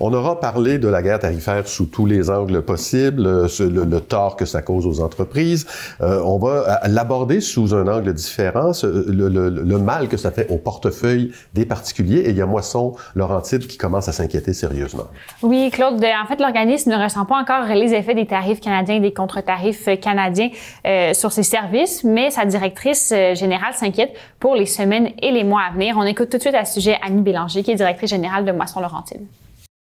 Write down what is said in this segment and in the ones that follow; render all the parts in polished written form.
On aura parlé de la guerre tarifaire sous tous les angles possibles, le tort que ça cause aux entreprises. On va l'aborder sous un angle différent, le mal que ça fait au portefeuille des particuliers. Et il y a Moisson Laurentides qui commence à s'inquiéter sérieusement. Oui, Claude, en fait, l'organisme ne ressent pas encore les effets des tarifs canadiens et des contre-tarifs canadiens sur ses services, mais sa directrice générale s'inquiète pour les semaines et les mois à venir. On écoute tout de suite à ce sujet Annie Bélanger, qui est directrice générale de Moisson Laurentides.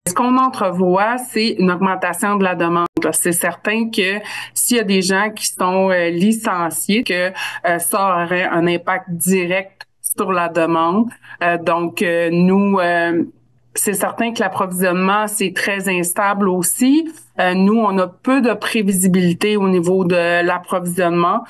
Ce qu'on entrevoit, c'est une augmentation de la demande. C'est certain que s'il y a des gens qui sont licenciés, que ça aurait un impact direct sur la demande. Donc, nous, c'est certain que l'approvisionnement, c'est très instable aussi. Nous, on a peu de prévisibilité au niveau de l'approvisionnement.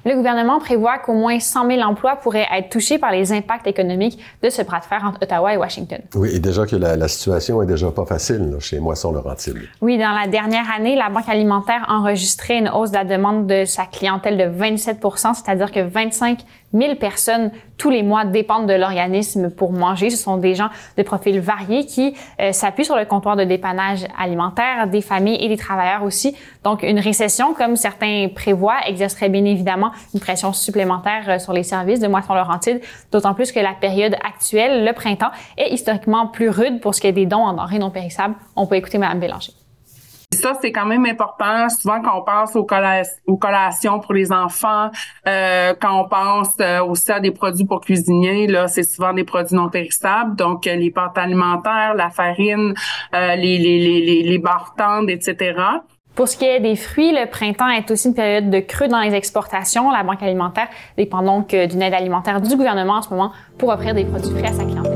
Le gouvernement prévoit qu'au moins 100 000 emplois pourraient être touchés par les impacts économiques de ce bras de fer entre Ottawa et Washington. Oui, et déjà que la situation est déjà pas facile là, chez Moisson Laurentides. Oui, dans la dernière année, la Banque alimentaire a enregistré une hausse de la demande de sa clientèle de 27 %, c'est-à-dire que 25 000 personnes tous les mois dépendent de l'organisme pour manger. Ce sont des gens de profils variés qui s'appuient sur le comptoir de dépannage alimentaire, des familles et des travailleurs aussi. Donc, une récession, comme certains prévoient, exercerait bien évidemment une pression supplémentaire sur les services de Moisson Laurentides, d'autant plus que la période actuelle, le printemps, est historiquement plus rude pour ce qui est des dons en denrées non périssables. On peut écouter Mme Bélanger. Ça, c'est quand même important. Souvent, quand on pense aux collations pour les enfants, quand on pense aussi à des produits pour cuisiniers, là, c'est souvent des produits non périssables. Donc, les pâtes alimentaires, la farine, les barres tendres, etc. Pour ce qui est des fruits, le printemps est aussi une période de creux dans les exportations. La Banque alimentaire dépend donc d'une aide alimentaire du gouvernement en ce moment pour offrir des produits frais à sa clientèle.